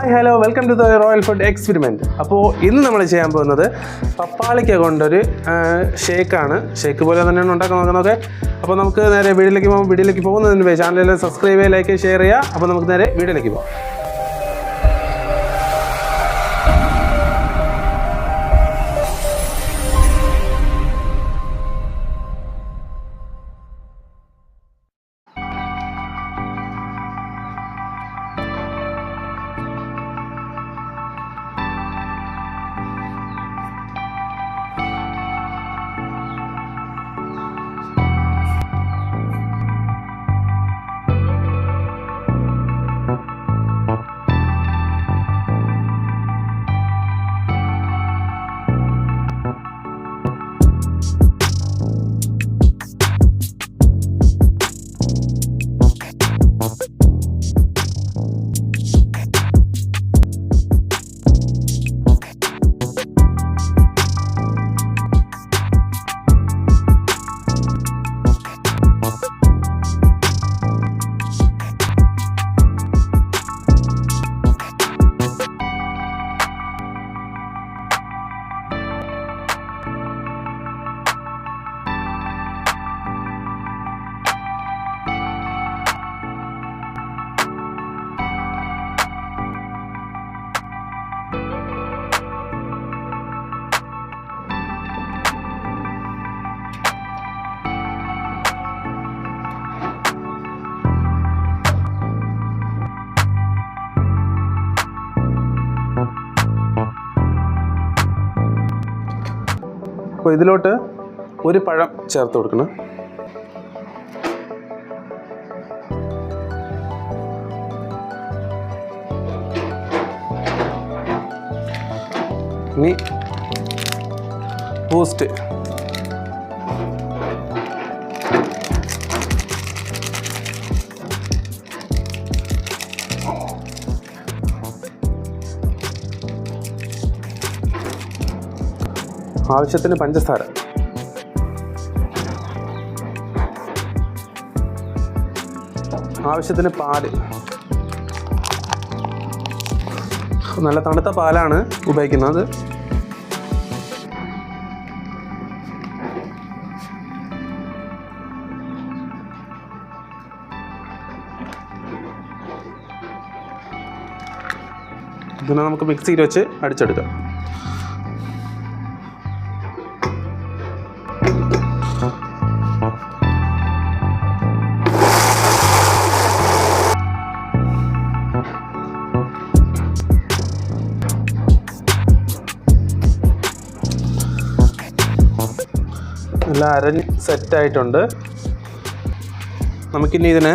Hi hello welcome to the royal food experiment. അപ്പോൾ ഇന്ന് നമ്മൾ ചെയ്യാൻ പോകുന്നത് പപ്പാളിക്ക കൊണ്ടൊരു ഷേക്കാണ്. ഷേക്ക് പോലെ തന്നെയാണ് ഉണ്ടാക്കാൻ നോക്കുന്നത്. അപ്പോൾ നമുക്ക് നേരെ വീഡിയോയിലേക്ക് പോകുന്നതിന് മുമ്പേ ചാനലിൽ സബ്സ്ക്രൈബ് ചെയ്യുക, ലൈക്ക് ഷെയർ ചെയ്യുക. അപ്പോൾ നമുക്ക് നേരെ വീഡിയോയിലേക്ക് പോകാം. അപ്പോൾ ഇതിലോട്ട് ഒരു പഴം ചേർത്ത് കൊടുക്കണം. ഇനി ബൂസ്റ്റ്, ആവശ്യത്തിന് പഞ്ചസാര, ആവശ്യത്തിന് പാല്. നല്ല തണുത്ത പാലാണ് ഉപയോഗിക്കുന്നത്. ഇതിനെ നമുക്ക് മിക്സിയിൽ വെച്ച് അടിച്ചെടുക്കാം. എല്ലാം അരഞ്ഞ് സെറ്റായിട്ടുണ്ട്. നമുക്കിനി ഇതിനെ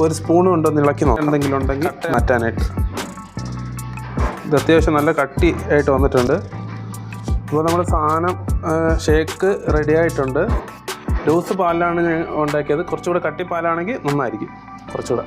ഒരു സ്പൂണും ഉണ്ടോന്ന് ഇളക്കി നോക്കാം. എന്തെങ്കിലും ഉണ്ടെങ്കിൽ മാറ്റാനായിട്ട്. ഇത് അത്യാവശ്യം നല്ല കട്ടി ആയിട്ട് വന്നിട്ടുണ്ട്. അപ്പോൾ നമ്മുടെ സാധനം ഷേക്ക് റെഡി ആയിട്ടുണ്ട്. ലൂസ് പാലാണ് ഞാൻ ഉണ്ടാക്കിയത്. കുറച്ചുകൂടെ കട്ടി പാലാണെങ്കിൽ നന്നായിരിക്കും കുറച്ചുകൂടെ.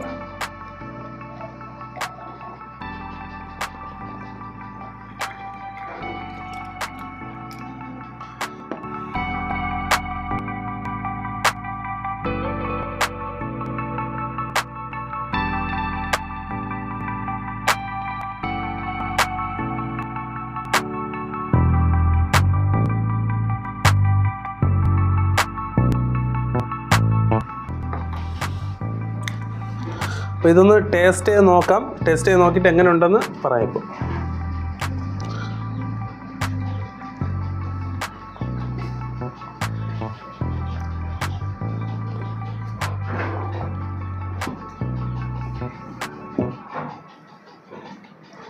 അപ്പോൾ ഇതൊന്ന് ടേസ്റ്റ് ചെയ്ത് നോക്കാം. ടേസ്റ്റ് ചെയ്ത് നോക്കിയിട്ട് എങ്ങനെ ഉണ്ടെന്ന് പറയാം. ഇപ്പോൾ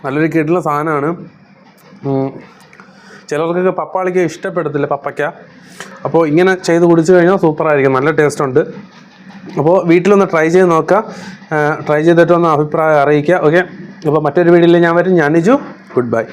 നല്ലൊരു കിട്ടുന്ന സാധനമാണ്. ചിലർക്കൊക്കെ പപ്പാളിക്ക ഇഷ്ടപ്പെടത്തില്ല, പപ്പയ്ക്ക. അപ്പോൾ ഇങ്ങനെ ചെയ്ത് കുടിച്ചു കഴിഞ്ഞാൽ സൂപ്പറായിരിക്കും, നല്ല ടേസ്റ്റ് ഉണ്ട്. അപ്പോൾ വീട്ടിലൊന്ന് ട്രൈ ചെയ്ത് നോക്കുക. ട്രൈ ചെയ്തിട്ട് ഒന്ന് അഭിപ്രായം അറിയിക്കുക. ഓക്കെ, അപ്പോൾ മറ്റൊരു വീഡിയോയിൽ ഞാൻ വരും. ഞാൻ നിജു. Good bye.